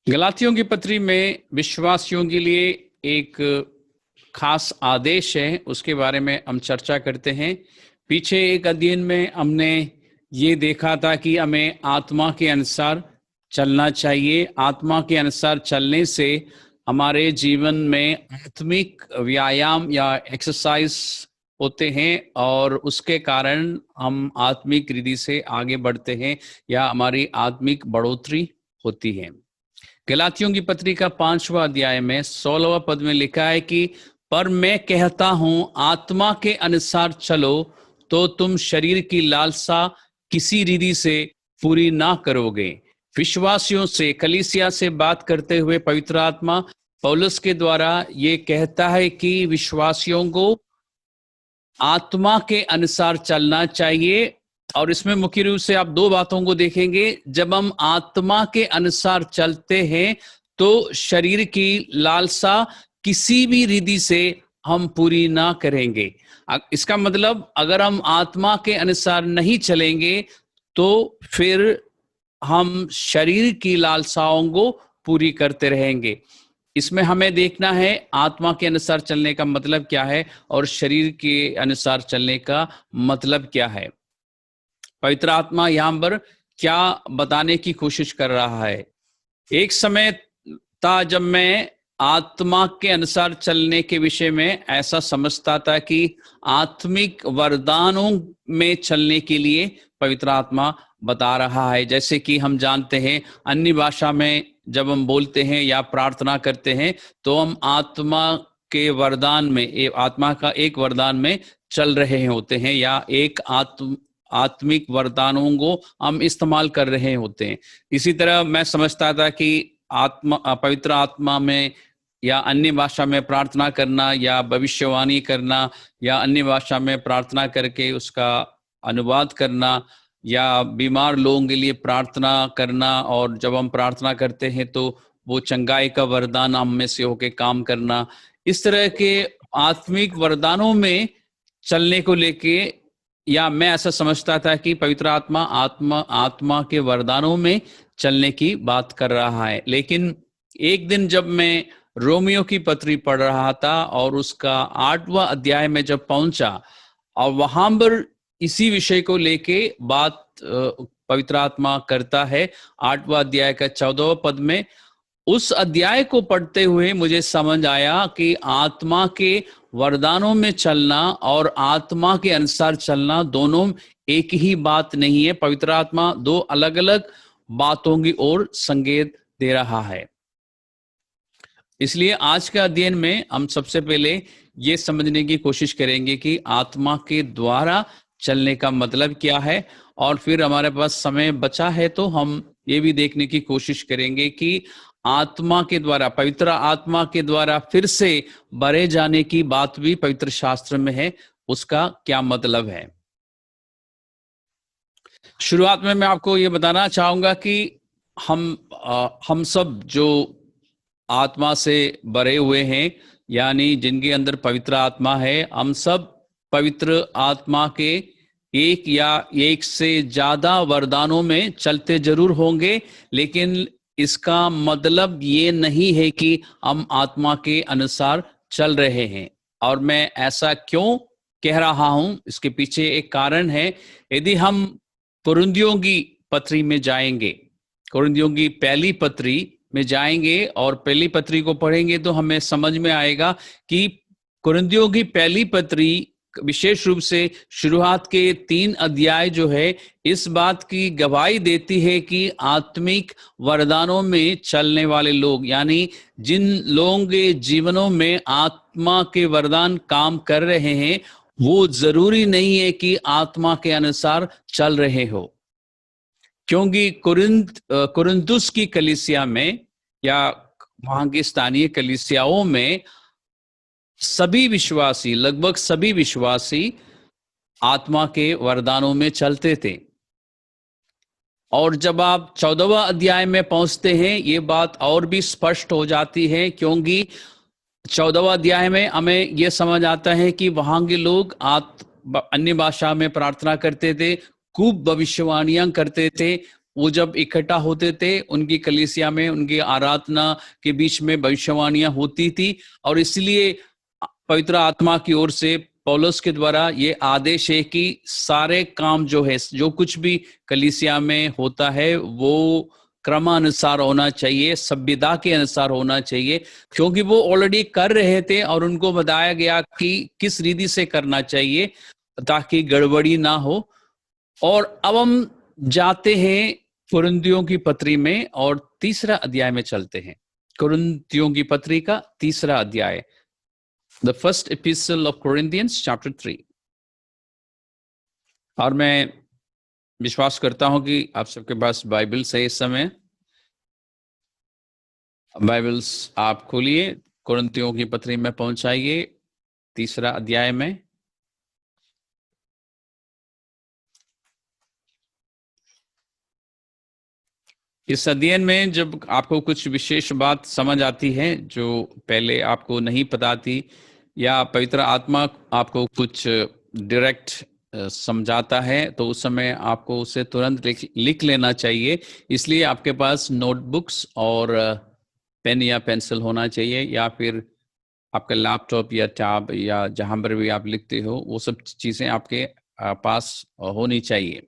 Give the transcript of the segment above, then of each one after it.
गलातियों की पत्री में विश्वासियों के लिए एक खास आदेश है, उसके बारे में हम चर्चा करते हैं। पीछे एक अध्ययन में हमने ये देखा था कि हमें आत्मा के अनुसार चलना चाहिए। आत्मा के अनुसार चलने से हमारे जीवन में आत्मिक व्यायाम या एक्सरसाइज होते हैं और उसके कारण हम आत्मिक रीति से आगे बढ़ते हैं या हमारी आत्मिक बढ़ोतरी होती है। गलातियों की पत्री का 5वां अध्याय में 16वां पद में लिखा है कि पर मैं कहता हूं आत्मा के अनुसार चलो तो तुम शरीर की लालसा किसी रीति से पूरी ना करोगे। विश्वासियों से, कलीसिया से बात करते हुए पवित्र आत्मा पौलुस के द्वारा ये कहता है कि विश्वासियों को आत्मा के अनुसार चलना चाहिए। और इसमें मुख्य रूप से आप दो बातों को देखेंगे। जब हम आत्मा के अनुसार चलते हैं तो शरीर की लालसा किसी भी रीति से हम पूरी ना करेंगे। इसका मतलब अगर हम आत्मा के अनुसार नहीं चलेंगे तो फिर हम शरीर की लालसाओं को पूरी करते रहेंगे। इसमें हमें देखना है आत्मा के अनुसार चलने का मतलब क्या है और शरीर के अनुसार चलने का मतलब क्या है। पवित्र आत्मा यहां पर क्या बताने की कोशिश कर रहा है। एक समय था जब मैं आत्मा के अनुसार चलने के विषय में ऐसा समझता था कि आत्मिक वरदानों में चलने के लिए पवित्र आत्मा बता रहा है। जैसे कि हम जानते हैं अन्य भाषा में जब हम बोलते हैं या प्रार्थना करते हैं तो हम आत्मा के वरदान में, आत्मा का एक वरदान में चल रहे होते हैं या एक आत्मिक वरदानों को हम इस्तेमाल कर रहे होते हैं। इसी तरह मैं समझता था कि पवित्र आत्मा में या अन्य भाषा में प्रार्थना करना या भविष्यवाणी करना या अन्य भाषा में प्रार्थना करके उसका अनुवाद करना या बीमार लोगों के लिए प्रार्थना करना, और जब हम प्रार्थना करते हैं तो वो चंगाई का वरदान हम में से होके काम करना, इस तरह के आत्मिक वरदानों में चलने को लेके या मैं ऐसा समझता था कि पवित्र आत्मा के वरदानों में चलने की बात कर रहा है। लेकिन एक दिन जब मैं रोमियो की पत्री पढ़ रहा था और उसका 8वां अध्याय में जब पहुंचा और वहां पर इसी विषय को लेके बात पवित्र आत्मा करता है। 8वां अध्याय का 14वां पद में, उस अध्याय को पढ़ते हुए मुझे समझ आया कि आत्मा के वरदानों में चलना और आत्मा के अनुसार चलना दोनों एक ही बात नहीं है। पवित्र आत्मा दो अलग अलग बातों की ओर संकेत दे रहा है। इसलिए आज के अध्ययन में हम सबसे पहले ये समझने की कोशिश करेंगे कि आत्मा के द्वारा चलने का मतलब क्या है, और फिर हमारे पास समय बचा है तो हम ये भी देखने की कोशिश करेंगे कि आत्मा के द्वारा, पवित्र आत्मा के द्वारा फिर से भरे जाने की बात भी पवित्र शास्त्र में है, उसका क्या मतलब है। शुरुआत में मैं आपको ये बताना चाहूंगा कि हम सब जो आत्मा से भरे हुए हैं, यानी जिनके अंदर पवित्र आत्मा है, हम सब पवित्र आत्मा के एक या एक से ज्यादा वरदानों में चलते जरूर होंगे, लेकिन इसका मतलब ये नहीं है कि हम आत्मा के अनुसार चल रहे हैं। और मैं ऐसा क्यों कह रहा हूं, इसके पीछे एक कारण है। यदि हम कुरिन्थियों की पत्री में जाएंगे, कुरिन्थियों की पहली पत्री में जाएंगे और पहली पत्री को पढ़ेंगे तो हमें समझ में आएगा कि कुरिन्थियों की पहली पत्री विशेष रूप से शुरुआत के 3 अध्याय जो है इस बात की गवाही देती है कि आत्मिक वरदानों में चलने वाले लोग, यानी जिन लोगों के जीवनों में आत्मा के वरदान काम कर रहे हैं, वो जरूरी नहीं है कि आत्मा के अनुसार चल रहे हो। क्योंकि कुरिन्थुस की कलीसिया में या वहां की स्थानीय कलीसियाओं में सभी विश्वासी, लगभग सभी विश्वासी आत्मा के वरदानों में चलते थे। और जब आप 14वां अध्याय में पहुंचते हैं ये बात और भी स्पष्ट हो जाती है, क्योंकि 14वां अध्याय में हमें यह समझ आता है कि वहां के लोग अन्य भाषा में प्रार्थना करते थे, खूब भविष्यवाणियां करते थे, वो जब इकट्ठा होते थे उनकी कलीसिया में, उनकी आराधना के बीच में भविष्यवाणियां होती थी, और इसलिए पवित्र आत्मा की ओर से पौलुस के द्वारा ये आदेश है कि सारे काम जो है, जो कुछ भी कलीसिया में होता है, वो क्रमानुसार होना चाहिए, सभ्यता के अनुसार होना चाहिए, क्योंकि वो ऑलरेडी कर रहे थे और उनको बताया गया कि किस रीति से करना चाहिए ताकि गड़बड़ी ना हो। और अब हम जाते हैं कुरिन्थियों की पत्री में और तीसरा अध्याय में चलते हैं। कुरिन्थियों की पत्री का तीसरा अध्याय, the first epistle of Corinthians chapter 3। और मैं विश्वास करता हूं कि आप सबके पास बाइबल्स है। इस समय बाइबल्स आप खोलिए, कुरिन्थियों की पत्री में पहुंचाइए, तीसरा अध्याय में। इस अध्ययन में जब आपको कुछ विशेष बात समझ आती है जो पहले आपको नहीं पता थी, या पवित्र आत्मा आपको कुछ डायरेक्ट समझाता है, तो उस समय आपको उसे तुरंत लिख लेना चाहिए। इसलिए आपके पास नोटबुक्स और पेन या पेंसिल होना चाहिए, या फिर आपका लैपटॉप या टैब या जहां पर भी आप लिखते हो, वो सब चीजें आपके पास होनी चाहिए।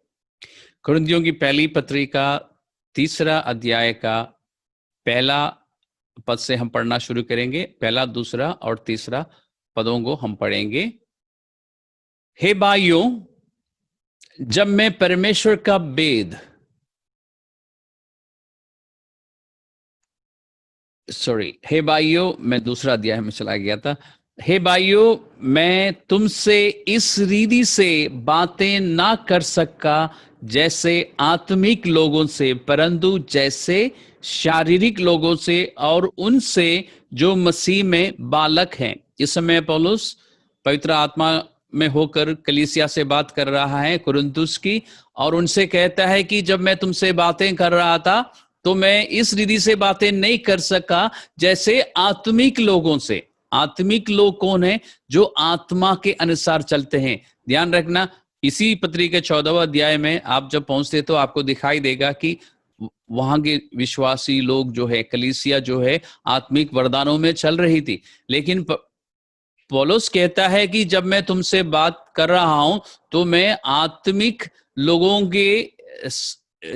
कुरिन्थियों की पहली पत्री का तीसरा अध्याय का पहला पद से हम पढ़ना शुरू करेंगे। पहला, दूसरा और तीसरा पदों को हम पढ़ेंगे। हे भाइयों, जब मैं परमेश्वर का भेद हे भाइयों, मैं दूसरा अध्याय में चला गया था। हे भाइयों, मैं तुमसे इस रीति से बातें ना कर सका जैसे आत्मिक लोगों से, परंतु जैसे शारीरिक लोगों से, और उनसे जो मसीह में बालक हैं। इस समय पौलुस पवित्र आत्मा में होकर कलीसिया से बात कर रहा है कुरिन्थुस की, और उनसे कहता है कि जब मैं तुमसे बातें कर रहा था तो मैं इस रीति से बातें नहीं कर सका जैसे आत्मिक लोगों से। आत्मिक लोग कौन है? जो आत्मा के अनुसार चलते हैं। ध्यान रखना, इसी पत्री के 14वें अध्याय में आप जब पहुंचते तो आपको दिखाई देगा कि वहां के विश्वासी लोग जो है, कलीसिया जो है, आत्मिक वरदानों में चल रही थी। लेकिन पौलुस कहता है कि जब मैं तुमसे बात कर रहा हूं तो मैं आत्मिक लोगों के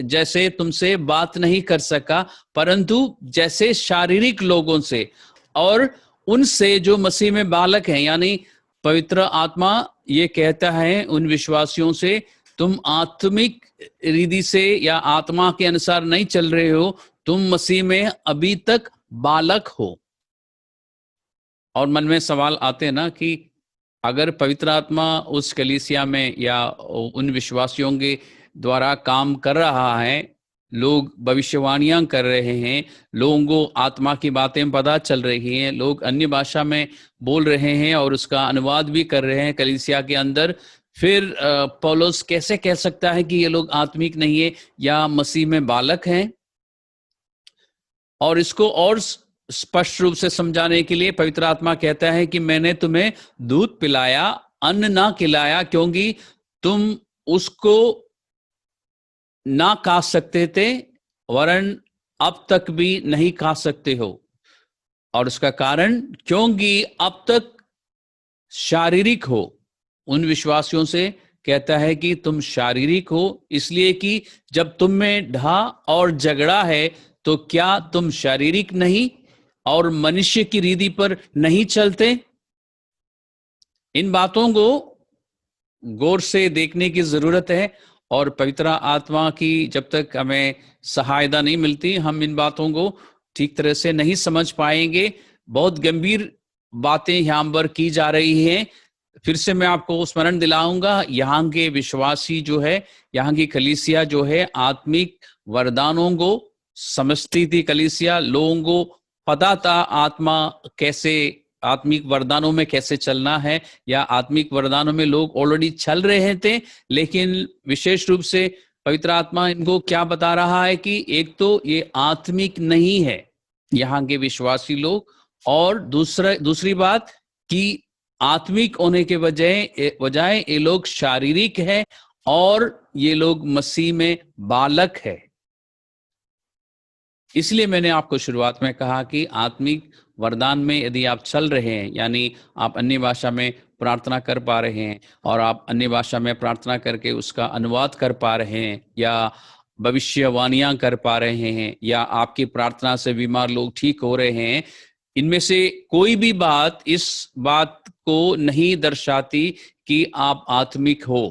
जैसे तुमसे बात नहीं कर सका, परंतु जैसे शारीरिक लोगों से, और उनसे जो मसीह में बालक हैं। यानी पवित्र आत्मा ये कहता है उन विश्वासियों से, तुम आत्मिक रीति से या आत्मा के अनुसार नहीं चल रहे हो, तुम मसीह में अभी तक बालक हो। और मन में सवाल आते हैं ना कि अगर पवित्र आत्मा उस कलीसिया में या उन विश्वासियों के द्वारा काम कर रहा है, लोग भविष्यवाणियां कर रहे हैं, लोगों को आत्मा की बातें पता चल रही हैं, लोग अन्य भाषा में बोल रहे हैं और उसका अनुवाद भी कर रहे हैं कलीसिया के अंदर, फिर पौलुस कैसे कह सकता है कि ये लोग आत्मिक नहीं है या मसीह में बालक हैं? और इसको और स्पष्ट रूप से समझाने के लिए पवित्र आत्मा कहता है कि मैंने तुम्हें दूध पिलाया, अन्न ना खिलाया, क्योंकि तुम उसको ना खा सकते थे, वरन अब तक भी नहीं खा सकते हो। और उसका कारण, क्योंकि अब तक शारीरिक हो। उन विश्वासियों से कहता है कि तुम शारीरिक हो, इसलिए कि जब तुम में ढा और झगड़ा है तो क्या तुम शारीरिक नहीं और मनुष्य की रीति पर नहीं चलते? इन बातों को गौर से देखने की जरूरत है, और पवित्र आत्मा की जब तक हमें सहायता नहीं मिलती, हम इन बातों को ठीक तरह से नहीं समझ पाएंगे। बहुत गंभीर बातें यहाँ पर की जा रही हैं। फिर से मैं आपको स्मरण दिलाऊंगा, यहाँ के विश्वासी जो है, यहाँ की कलीसिया जो है, आत्मिक वरदानों को समझती थी कलीसिया। लोगों को पता था आत्मा कैसे, आत्मिक वरदानों में कैसे चलना है, या आत्मिक वरदानों में लोग ऑलरेडी चल रहे थे। लेकिन विशेष रूप से पवित्र आत्मा इनको क्या बता रहा है कि एक तो ये आत्मिक नहीं है यहाँ के विश्वासी लोग, और दूसरी बात कि आत्मिक होने के बजाय ये लोग शारीरिक है और ये लोग मसीह में बालक है। इसलिए मैंने आपको शुरुआत में कहा कि आत्मिक वरदान में यदि आप चल रहे हैं, यानी आप अन्य भाषा में प्रार्थना कर पा रहे हैं और आप अन्य भाषा में प्रार्थना करके उसका अनुवाद कर पा रहे हैं, या भविष्यवाणियां कर पा रहे हैं, या आपकी प्रार्थना से बीमार लोग ठीक हो रहे हैं, इनमें से कोई भी बात इस बात को नहीं दर्शाती कि आप आत्मिक हो,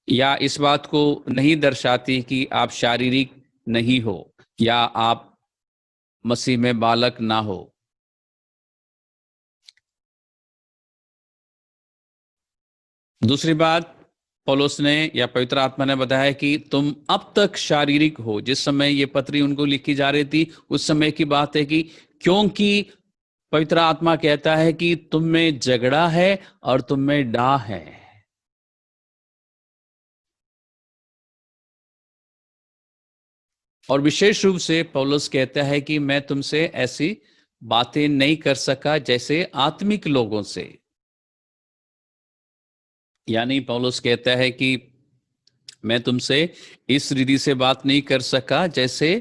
या इस बात को नहीं दर्शाती कि आप शारीरिक नहीं हो, या आप मसीह में बालक ना हो। दूसरी बात पौलुस ने या पवित्र आत्मा ने बताया कि तुम अब तक शारीरिक हो। जिस समय ये पत्री उनको लिखी जा रही थी उस समय की बात है कि क्योंकि पवित्र आत्मा कहता है कि तुम में झगड़ा है और तुम में डाह है। और विशेष रूप से पौलुस कहता है कि मैं तुमसे ऐसी बातें नहीं कर सका जैसे आत्मिक लोगों से। यानी पौलुस कहता है कि मैं तुमसे इस रीति से बात नहीं कर सका जैसे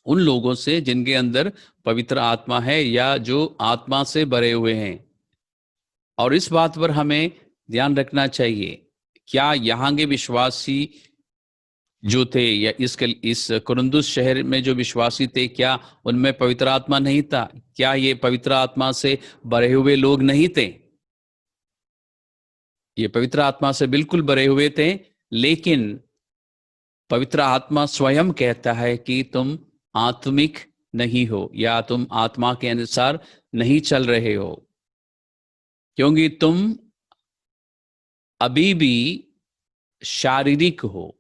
उन लोगों से जिनके अंदर पवित्र आत्मा है या जो आत्मा से भरे हुए हैं। और इस बात पर हमें ध्यान रखना चाहिए, क्या यहाँ के विश्वासी जो थे या इस कुरिन्थुस शहर में जो विश्वासी थे, क्या उनमें पवित्र आत्मा नहीं था? क्या ये पवित्र आत्मा से भरे हुए लोग नहीं थे? ये पवित्र आत्मा से बिल्कुल भरे हुए थे, लेकिन पवित्र आत्मा स्वयं कहता है कि तुम आत्मिक नहीं हो या तुम आत्मा के अनुसार नहीं चल रहे हो, क्योंकि तुम अभी भी शारीरिक हो।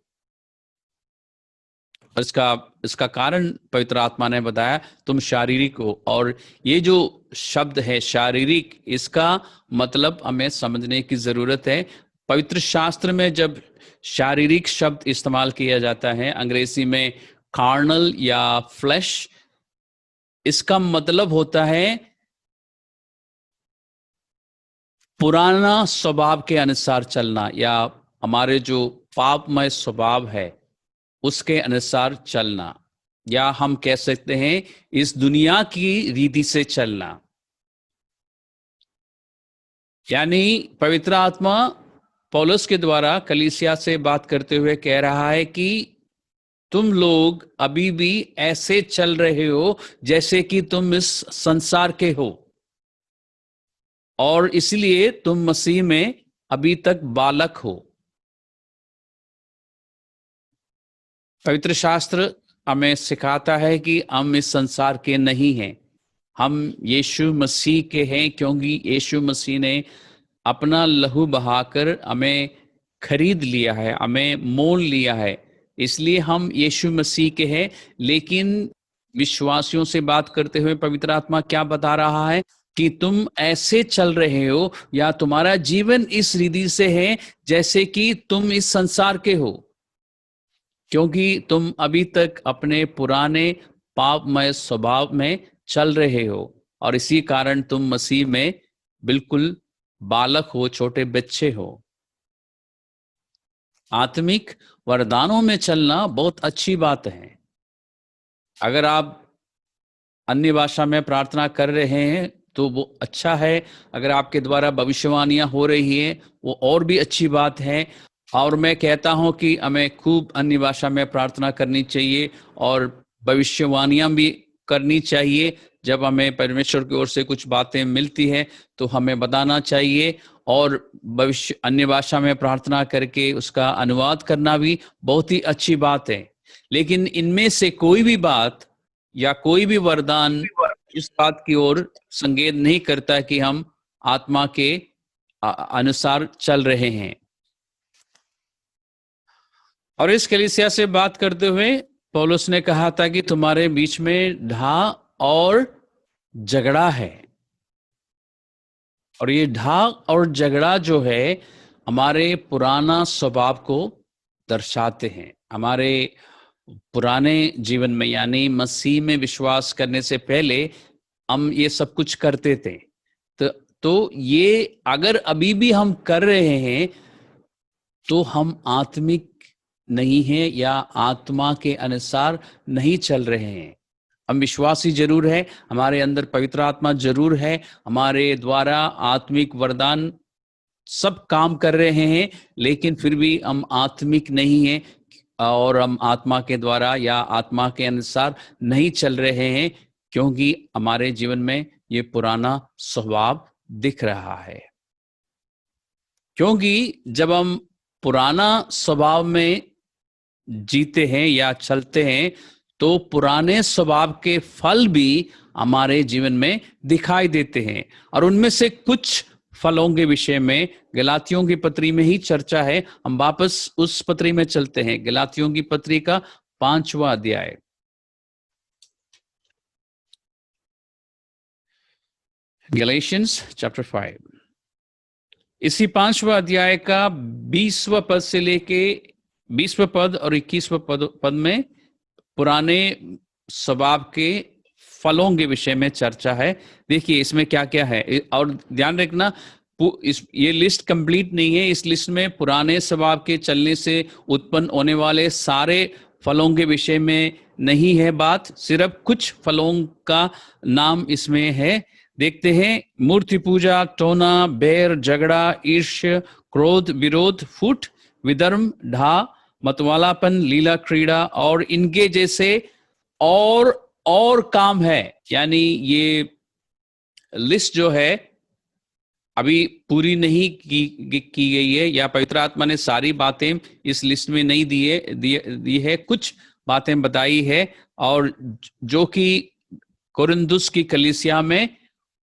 इसका इसका कारण पवित्र आत्मा ने बताया, तुम शारीरिक हो। और ये जो शब्द है शारीरिक, इसका मतलब हमें समझने की जरूरत है। पवित्र शास्त्र में जब शारीरिक शब्द इस्तेमाल किया जाता है, अंग्रेजी में कार्नल या फ्लैश, इसका मतलब होता है पुराना स्वभाव के अनुसार चलना, या हमारे जो पापमय स्वभाव है उसके अनुसार चलना, या हम कह सकते हैं इस दुनिया की रीति से चलना। यानी पवित्र आत्मा पौलुस के द्वारा कलीसिया से बात करते हुए कह रहा है कि तुम लोग अभी भी ऐसे चल रहे हो जैसे कि तुम इस संसार के हो, और इसलिए तुम मसीह में अभी तक बालक हो। पवित्र शास्त्र हमें सिखाता है कि हम इस संसार के नहीं हैं, हम यीशु मसीह के हैं, क्योंकि यीशु मसीह ने अपना लहू बहाकर हमें खरीद लिया है, हमें मोल लिया है, इसलिए हम यीशु मसीह के हैं। लेकिन विश्वासियों से बात करते हुए पवित्र आत्मा क्या बता रहा है कि तुम ऐसे चल रहे हो या तुम्हारा जीवन इस रीति से है जैसे कि तुम इस संसार के हो, क्योंकि तुम अभी तक अपने पुराने पापमय स्वभाव में चल रहे हो, और इसी कारण तुम मसीह में बिल्कुल बालक हो, छोटे बच्चे हो। आत्मिक वरदानों में चलना बहुत अच्छी बात है। अगर आप अन्य भाषा में प्रार्थना कर रहे हैं तो वो अच्छा है, अगर आपके द्वारा भविष्यवाणियां हो रही है वो और भी अच्छी बात है। और मैं कहता हूं कि हमें खूब अन्य भाषा में प्रार्थना करनी चाहिए और भविष्यवाणियां भी करनी चाहिए। जब हमें परमेश्वर की ओर से कुछ बातें मिलती है तो हमें बताना चाहिए, और भविष्य अन्य भाषा में प्रार्थना करके उसका अनुवाद करना भी बहुत ही अच्छी बात है। लेकिन इनमें से कोई भी बात या कोई भी वरदान इस बात की ओर संकेत नहीं करता कि हम आत्मा के अनुसार चल रहे हैं। और इस कलीसिया से बात करते हुए पौलुस ने कहा था कि तुम्हारे बीच में ढा और झगड़ा है। और ये ढा और झगड़ा जो है हमारे पुराना स्वभाव को दर्शाते हैं। हमारे पुराने जीवन में यानी मसीह में विश्वास करने से पहले हम ये सब कुछ करते थे। तो ये अगर अभी भी हम कर रहे हैं तो हम आत्मिक नहीं है या आत्मा के अनुसार नहीं चल रहे हैं। हम विश्वासी जरूर है, हमारे अंदर पवित्र आत्मा जरूर है, हमारे द्वारा आत्मिक वरदान सब काम कर रहे हैं, लेकिन फिर भी हम आत्मिक नहीं हैं और हम आत्मा के द्वारा या आत्मा के अनुसार नहीं चल रहे हैं, क्योंकि हमारे जीवन में ये पुराना स्वभाव दिख रहा है। क्योंकि जब हम पुराना स्वभाव में जीते हैं या चलते हैं, तो पुराने स्वभाव के फल भी हमारे जीवन में दिखाई देते हैं। और उनमें से कुछ फलों के विषय में गलातियों की पत्री में ही चर्चा है। हम वापस उस पत्री में चलते हैं, गलातियों की पत्री का 5वां अध्याय। गैलेशियंस चैप्टर 5, इसी 5वां अध्याय का 20वां पद से लेके 20वां पद और 21वां पद में पुराने स्वभाव के फलों के विषय में चर्चा है। देखिए इसमें क्या क्या है, और ध्यान रखना ये लिस्ट कंप्लीट नहीं है। इस लिस्ट में पुराने स्वभाव के चलने से उत्पन्न होने वाले सारे फलों के विषय में नहीं है बात, सिर्फ कुछ फलों का नाम इसमें है। देखते हैं, मूर्ति पूजा, टोना, बैर, झगड़ा, ईर्ष्य, क्रोध, विरोध, फूट, विधर्म, ढा, मतवालापन, लीला क्रीड़ा और इनके जैसे और काम है। यानी ये लिस्ट जो है अभी पूरी नहीं की गई है, या पवित्र आत्मा ने सारी बातें इस लिस्ट में नहीं दी है, कुछ बातें बताई है, और जो कि कोरिन्थुस की कलीसिया में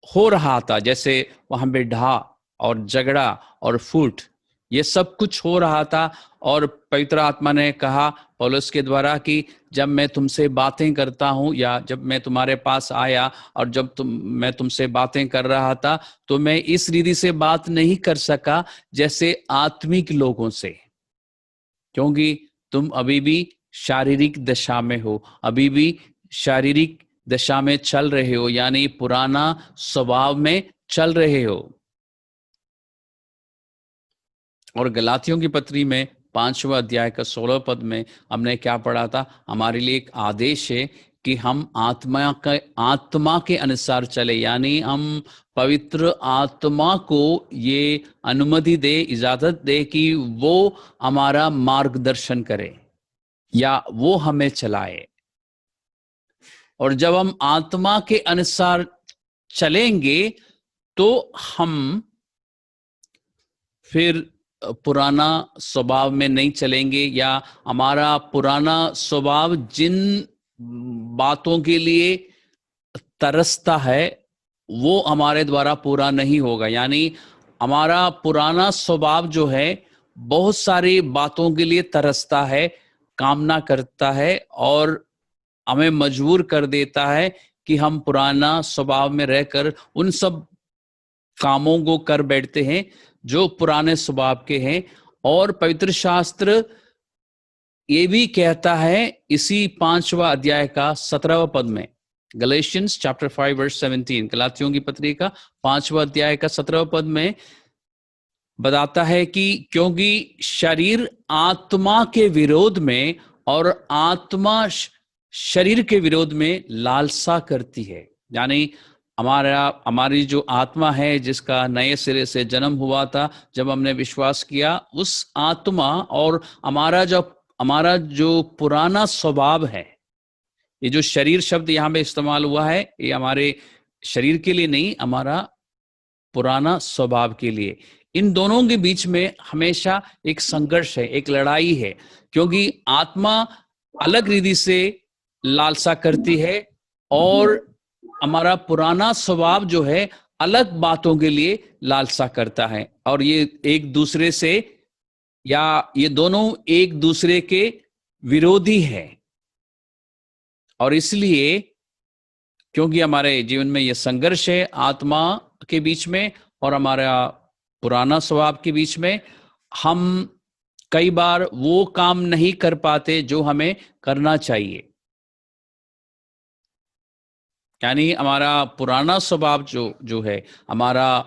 हो रहा था, जैसे वहां पे ढा और झगड़ा और फूट, ये सब कुछ हो रहा था। और पवित्र आत्मा ने कहा पौलुस के द्वारा कि जब मैं तुमसे बातें करता हूं, या जब मैं तुम्हारे पास आया और जब मैं तुमसे बातें कर रहा था, तो मैं इस रीति से बात नहीं कर सका जैसे आत्मिक लोगों से, क्योंकि तुम अभी भी शारीरिक दशा में हो, अभी भी शारीरिक दशा में चल रहे हो, यानी पुराना स्वभाव में चल रहे हो। और गलातियों की पत्री में 5वां अध्याय का 16 पद में हमने क्या पढ़ा था, हमारे लिए एक आदेश है कि हम आत्मा के अनुसार चले, यानी हम पवित्र आत्मा को ये अनुमति दे, इजाजत दे कि वो हमारा मार्गदर्शन करे या वो हमें चलाए। और जब हम आत्मा के अनुसार चलेंगे तो हम फिर पुराना स्वभाव में नहीं चलेंगे, या हमारा पुराना स्वभाव जिन बातों के लिए तरसता है वो हमारे द्वारा पूरा नहीं होगा। यानी हमारा पुराना स्वभाव जो है बहुत सारी बातों के लिए तरसता है, कामना करता है, और हमें मजबूर कर देता है कि हम पुराना स्वभाव में रहकर उन सब कामों को कर बैठते हैं जो पुराने स्वभाव के हैं। और पवित्र शास्त्र ये भी कहता है इसी 5वां अध्याय का 17वां पद में, गलेशियंस चैप्टर 5 वर्स 17, गलातियों की पत्री का 5वां अध्याय का 17वां पद में बताता है कि क्योंकि शरीर आत्मा के विरोध में और आत्मा शरीर के विरोध में लालसा करती है। यानी हमारी जो आत्मा है, जिसका नए सिरे से जन्म हुआ था जब हमने विश्वास किया, उस आत्मा और हमारा जो पुराना स्वभाव है, ये जो शरीर शब्द यहाँ पे इस्तेमाल हुआ है, ये हमारे शरीर के लिए नहीं, हमारा पुराना स्वभाव के लिए। इन दोनों के बीच में हमेशा एक संघर्ष है, एक लड़ाई है, क्योंकि आत्मा अलग रीति से लालसा करती है और हमारा पुराना स्वभाव जो है अलग बातों के लिए लालसा करता है। और ये एक दूसरे से, या ये दोनों एक दूसरे के विरोधी है। और इसलिए क्योंकि हमारे जीवन में ये संघर्ष है आत्मा के बीच में और हमारा पुराना स्वभाव के बीच में, हम कई बार वो काम नहीं कर पाते जो हमें करना चाहिए। यानी हमारा पुराना स्वभाव जो है, हमारा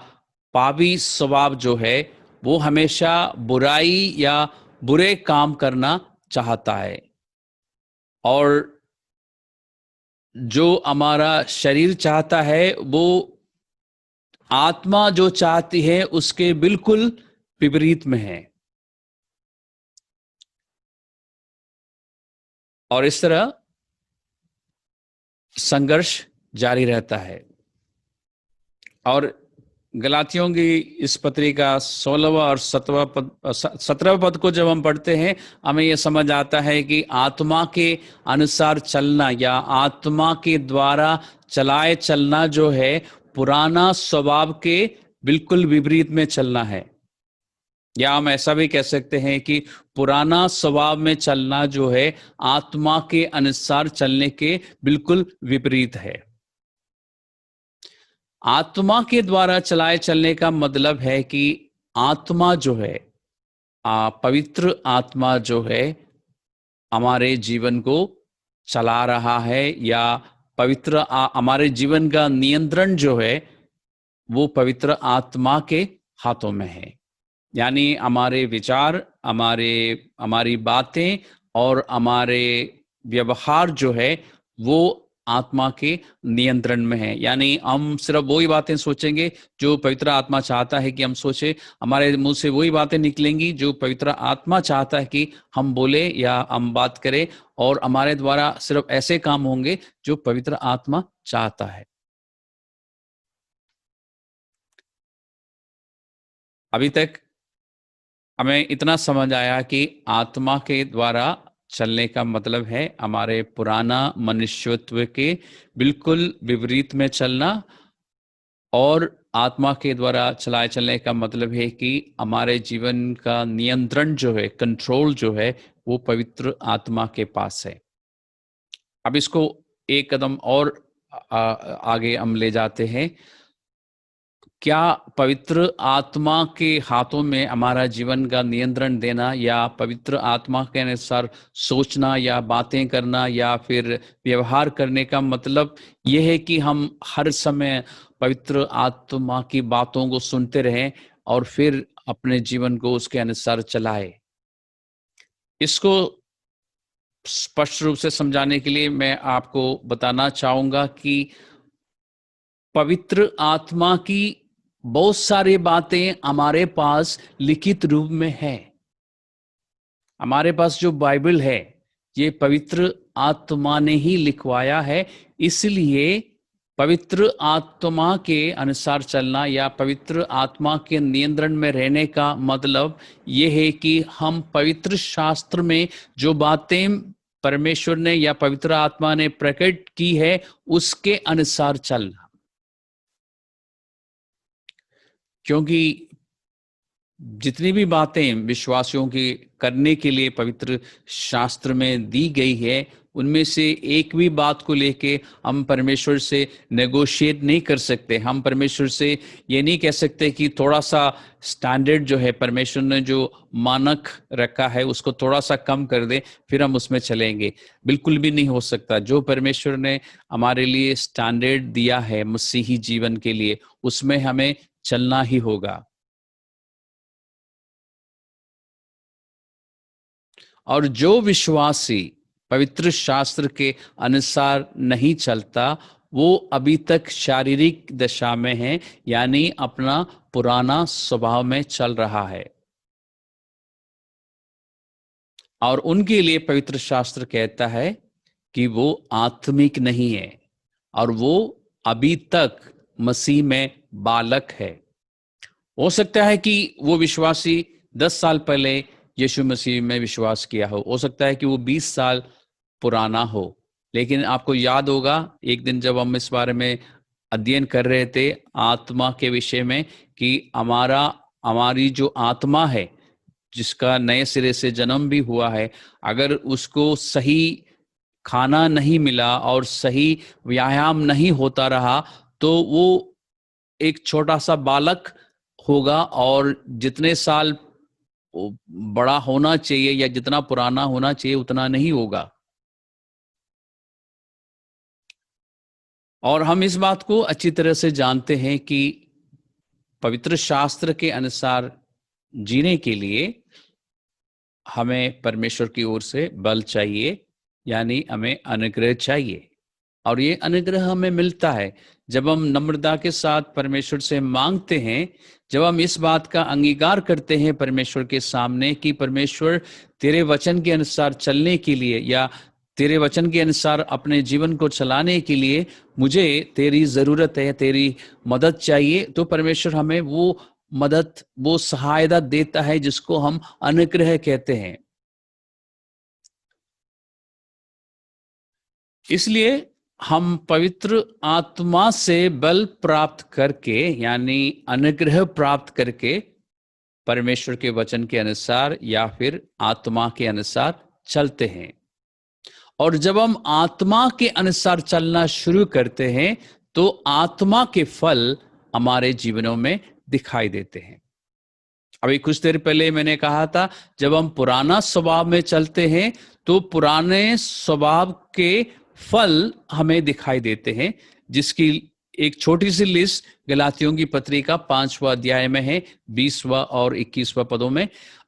पापी स्वभाव जो है, वो हमेशा बुराई या बुरे काम करना चाहता है, और जो हमारा शरीर चाहता है वो आत्मा जो चाहती है उसके बिल्कुल विपरीत में है। और इस तरह संघर्ष जारी रहता है। और गलातियों की इस पत्रिका 16वां और 17वां पद को जब हम पढ़ते हैं, हमें यह समझ आता है कि आत्मा के अनुसार चलना या आत्मा के द्वारा चलाए चलना जो है, पुराना स्वभाव के बिल्कुल विपरीत में चलना है। या हम ऐसा भी कह सकते हैं कि पुराना स्वभाव में चलना जो है, आत्मा के अनुसार चलने के बिल्कुल विपरीत है। आत्मा के द्वारा चलाए चलने का मतलब है कि आत्मा जो है, पवित्र आत्मा जो है, हमारे जीवन को चला रहा है, या हमारे जीवन का नियंत्रण जो है वो पवित्र आत्मा के हाथों में है। यानी हमारे विचार, हमारी बातें और हमारे व्यवहार जो है वो आत्मा के नियंत्रण में है। यानी हम सिर्फ वही बातें सोचेंगे जो पवित्र आत्मा चाहता है कि हम सोचे, हमारे मुंह से वही बातें निकलेंगी जो पवित्र आत्मा चाहता है कि हम बोले या हम बात करें, और हमारे द्वारा सिर्फ ऐसे काम होंगे जो पवित्र आत्मा चाहता है। अभी तक हमें इतना समझ आया कि आत्मा के द्वारा चलने का मतलब है हमारे पुराना मनुष्यत्व के बिल्कुल विपरीत में चलना, और आत्मा के द्वारा चलाए चलने का मतलब है कि हमारे जीवन का नियंत्रण जो है, कंट्रोल जो है, वो पवित्र आत्मा के पास है। अब इसको एक कदम और आगे हम ले जाते हैं। क्या पवित्र आत्मा के हाथों में हमारा जीवन का नियंत्रण देना, या पवित्र आत्मा के अनुसार सोचना या बातें करना या फिर व्यवहार करने का मतलब यह है कि हम हर समय पवित्र आत्मा की बातों को सुनते रहें और फिर अपने जीवन को उसके अनुसार चलाए? इसको स्पष्ट रूप से समझाने के लिए मैं आपको बताना चाहूंगा कि पवित्र आत्मा की बहुत सारी बातें हमारे पास लिखित रूप में है। हमारे पास जो बाइबल है, ये पवित्र आत्मा ने ही लिखवाया है। इसलिए पवित्र आत्मा के अनुसार चलना या पवित्र आत्मा के नियंत्रण में रहने का मतलब ये है कि हम पवित्र शास्त्र में जो बातें परमेश्वर ने या पवित्र आत्मा ने प्रकट की है उसके अनुसार चलना। क्योंकि जितनी भी बातें विश्वासियों की करने के लिए पवित्र शास्त्र में दी गई है, उनमें से एक भी बात को लेके हम परमेश्वर से नेगोशिएट नहीं कर सकते। हम परमेश्वर से ये नहीं कह सकते कि थोड़ा सा स्टैंडर्ड जो है, परमेश्वर ने जो मानक रखा है उसको थोड़ा सा कम कर दे फिर हम उसमें चलेंगे। बिल्कुल भी नहीं हो सकता। जो परमेश्वर ने हमारे लिए स्टैंडर्ड दिया है मसीही जीवन के लिए, उसमें हमें चलना ही होगा। और जो विश्वासी पवित्र शास्त्र के अनुसार नहीं चलता, वो अभी तक शारीरिक दशा में है, यानी अपना पुराना स्वभाव में चल रहा है। और उनके लिए पवित्र शास्त्र कहता है कि वो आत्मिक नहीं है और वो अभी तक मसीह में बालक है। हो सकता है कि वो विश्वासी 10 साल पहले यीशु मसीह में विश्वास किया हो सकता है कि वो 20 साल पुराना हो। लेकिन आपको याद होगा एक दिन जब हम इस बारे में अध्ययन कर रहे थे आत्मा के विषय में, कि हमारी जो आत्मा है जिसका नए सिरे से जन्म भी हुआ है, अगर उसको सही खाना नहीं मिला और सही व्यायाम नहीं होता रहा, तो वो एक छोटा सा बालक होगा, और जितने साल बड़ा होना चाहिए या जितना पुराना होना चाहिए उतना नहीं होगा। और हम इस बात को अच्छी तरह से जानते हैं कि पवित्र शास्त्र के अनुसार जीने के लिए हमें परमेश्वर की ओर से बल चाहिए, यानी हमें अनुग्रह चाहिए, और ये अनुग्रह हमें मिलता है जब हम नम्रता के साथ परमेश्वर से मांगते हैं, जब हम इस बात का अंगीकार करते हैं परमेश्वर के सामने कि परमेश्वर, तेरे वचन के अनुसार चलने के लिए या तेरे वचन के अनुसार अपने जीवन को चलाने के लिए मुझे तेरी जरूरत है, तेरी मदद चाहिए, तो परमेश्वर हमें वो मदद, वो सहायता देता है जिसको हम अनुग्रह कहते हैं। इसलिए हम पवित्र आत्मा से बल प्राप्त करके, यानी अनुग्रह प्राप्त करके, परमेश्वर के वचन के अनुसार या फिर आत्मा के अनुसार चलते हैं। और जब हम आत्मा के अनुसार चलना शुरू करते हैं तो आत्मा के फल हमारे जीवनों में दिखाई देते हैं। अभी कुछ देर पहले मैंने कहा था, जब हम पुराना स्वभाव में चलते हैं तो पुराने स्वभाव के फल हमें दिखाई देते हैं, जिसकी एक छोटी सी लिस्ट गलातियों की पत्री का 5वां अध्याय में है, 20वां और 21वां पदों में।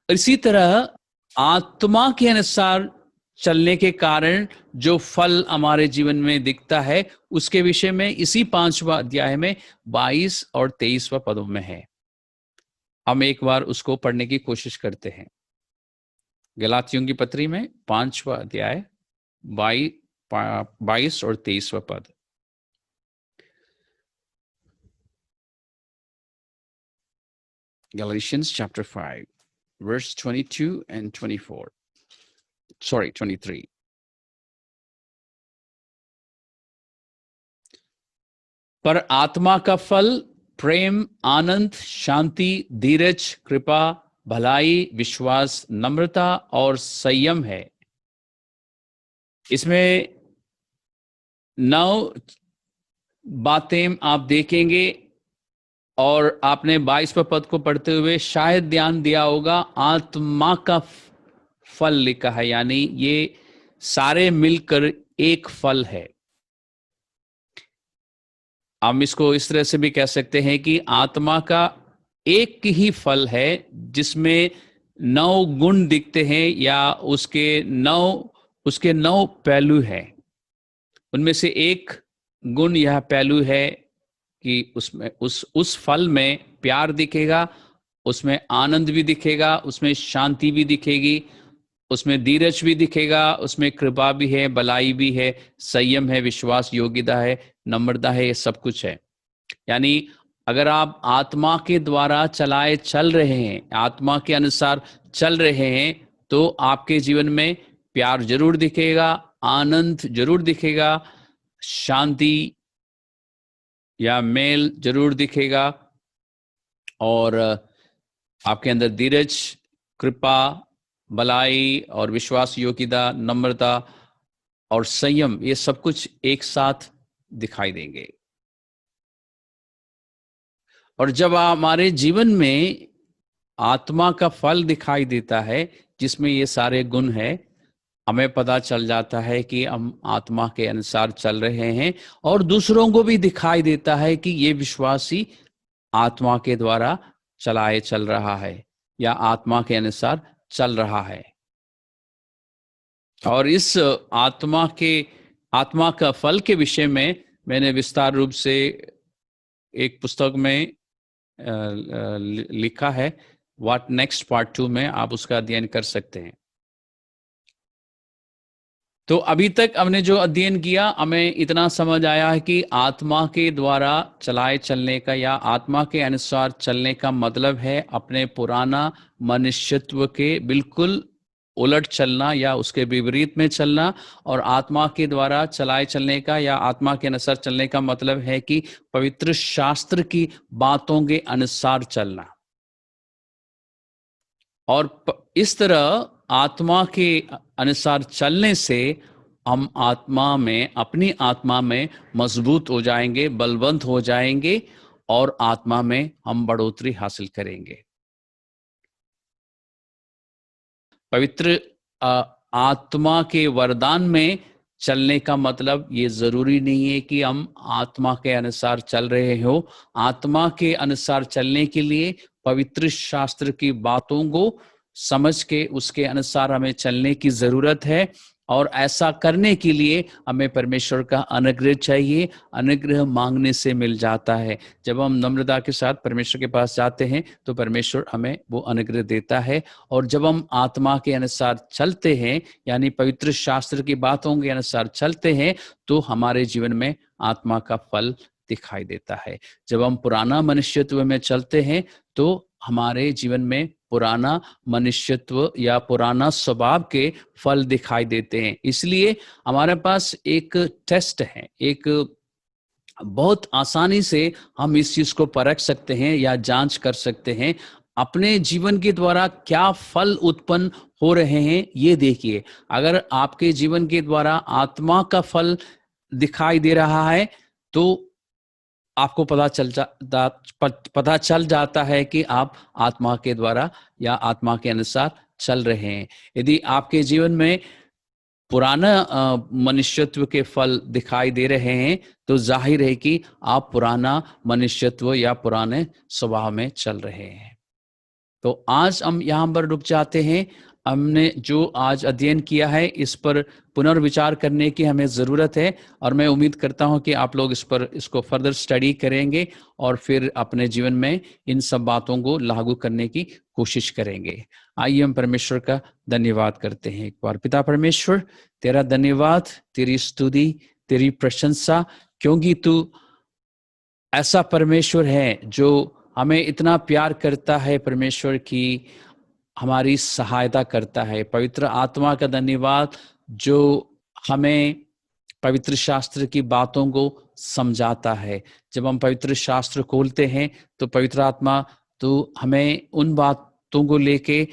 इसी तरह आत्मा के अनुसार चलने के कारण जो फल हमारे जीवन में दिखता है, उसके विषय में इसी 5वां अध्याय में 22 और 23वां पदों में है। हम एक बार उसको पढ़ने की कोशिश करते हैं। गलातियों की पत्री में 5वां अध्याय 22 और 23वां पद। Galatians chapter 5 verse 22 and 24. Sorry, 23. पर आत्मा का फल प्रेम, आनंद, शांति, धीरज, कृपा, भलाई, विश्वास, नम्रता और संयम है। इसमें 9 बातें आप देखेंगे, और आपने 22वें पद को पढ़ते हुए शायद ध्यान दिया होगा, आत्मा का फल लिखा है, यानी ये सारे मिलकर एक फल है। हम इसको इस तरह से भी कह सकते हैं कि आत्मा का एक ही फल है जिसमें 9 गुण दिखते हैं, या उसके 9 पहलू हैं। उनमें से एक गुण यह पहलू है कि उसमें उस फल में प्यार दिखेगा, उसमें आनंद भी दिखेगा, उसमें शांति भी दिखेगी, उसमें धीरज भी दिखेगा, उसमें कृपा भी है, भलाई भी है, संयम है, विश्वास योग्यता है, नम्रता है, ये सब कुछ है। यानी अगर आप आत्मा के द्वारा चलाए चल रहे हैं, आत्मा के अनुसार चल रहे हैं, तो आपके जीवन में प्यार जरूर दिखेगा, आनंद जरूर दिखेगा, शांति या मेल जरूर दिखेगा, और आपके अंदर धीरज, कृपा, भलाई और विश्वास योग्यता, नम्रता और संयम, ये सब कुछ एक साथ दिखाई देंगे। और जब हमारे जीवन में आत्मा का फल दिखाई देता है जिसमें ये सारे गुण हैं, हमें पता चल जाता है कि हम आत्मा के अनुसार चल रहे हैं, और दूसरों को भी दिखाई देता है कि ये विश्वासी आत्मा के द्वारा चलाए चल रहा है या आत्मा के अनुसार चल रहा है। और इस आत्मा का फल के विषय में मैंने विस्तार रूप से एक पुस्तक में लिखा है, व्हाट नेक्स्ट पार्ट 2 में आप उसका अध्ययन कर सकते हैं। तो अभी तक हमने जो अध्ययन किया, हमें इतना समझ आया है कि आत्मा के द्वारा चलाए चलने का या आत्मा के अनुसार चलने का मतलब है अपने पुराना मनुष्यत्व के बिल्कुल उलट चलना या उसके विपरीत में चलना। और आत्मा के द्वारा चलाए चलने का या आत्मा के अनुसार चलने का मतलब है कि पवित्र शास्त्र की बातों के अनुसार चलना। और इस तरह आत्मा के अनुसार चलने से हम अपनी आत्मा में मजबूत हो जाएंगे, बलवंत हो जाएंगे, और आत्मा में हम बढ़ोतरी हासिल करेंगे। पवित्र आत्मा के वरदान में चलने का मतलब ये जरूरी नहीं है कि हम आत्मा के अनुसार चल रहे हो। आत्मा के अनुसार चलने के लिए पवित्र शास्त्र की बातों को समझ के उसके अनुसार हमें चलने की जरूरत है, और ऐसा करने के लिए हमें परमेश्वर का अनुग्रह चाहिए। अनुग्रह मांगने से मिल जाता है। जब हम नम्रता के साथ परमेश्वर के पास जाते हैं तो परमेश्वर हमें वो अनुग्रह देता है। और जब हम आत्मा के अनुसार चलते हैं, यानी पवित्र शास्त्र की बातों के अनुसार चलते हैं, तो हमारे जीवन में आत्मा का फल दिखाई देता है। जब हम पुराना मनुष्यत्व में चलते हैं तो हमारे जीवन में पुराना मनुष्यत्व या पुराना स्वभाव के फल दिखाई देते हैं। इसलिए हमारे पास एक टेस्ट है, एक बहुत आसानी से हम इस चीज को परख सकते हैं या जांच कर सकते हैं। अपने जीवन के द्वारा क्या फल उत्पन्न हो रहे हैं, ये देखिए। अगर आपके जीवन के द्वारा आत्मा का फल दिखाई दे रहा है तो आपको पता चल जाता है कि आप आत्मा के द्वारा या आत्मा के अनुसार चल रहे हैं। यदि आपके जीवन में पुराना मनुष्यत्व के फल दिखाई दे रहे हैं तो जाहिर है कि आप पुराना मनुष्यत्व या पुराने स्वभाव में चल रहे हैं। तो आज हम यहाँ पर रुक जाते हैं। हमने जो आज अध्ययन किया है इस पर पुनर्विचार करने की हमें ज़रूरत है, और मैं उम्मीद करता हूँ कि आप लोग इसको फर्दर स्टडी करेंगे और फिर अपने जीवन में इन सब बातों को लागू करने की कोशिश करेंगे। आइए हम परमेश्वर का धन्यवाद करते हैं एक बार। पिता परमेश्वर, तेरा धन्यवाद, तेरी स्तुति, तेरी प्रशंसा, क्योंकि तू ऐसा परमेश्वर है जो हमें इतना प्यार करता है। परमेश्वर की हमारी सहायता करता है। पवित्र आत्मा का धन्यवाद जो हमें पवित्र शास्त्र की बातों को समझाता है। जब हम पवित्र शास्त्र खोलते हैं तो पवित्र आत्मा तो हमें उन बातों को लेके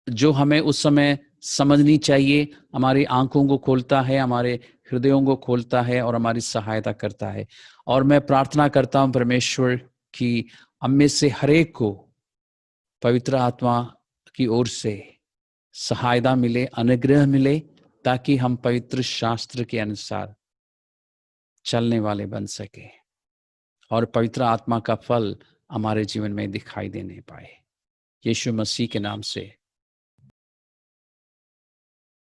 जो हमें उस समय समझनी चाहिए, हमारी आंखों को खोलता है, हमारे हृदयों को खोलता है और हमारी सहायता करता है। और मैं प्रार्थना करता हूँ परमेश्वर की हम में से हर एक को पवित्र आत्मा की ओर से सहायता मिले, अनुग्रह मिले, ताकि हम पवित्र शास्त्र के अनुसार चलने वाले बन सके और पवित्र आत्मा का फल हमारे जीवन में दिखाई देने पाए। यीशु मसीह के नाम से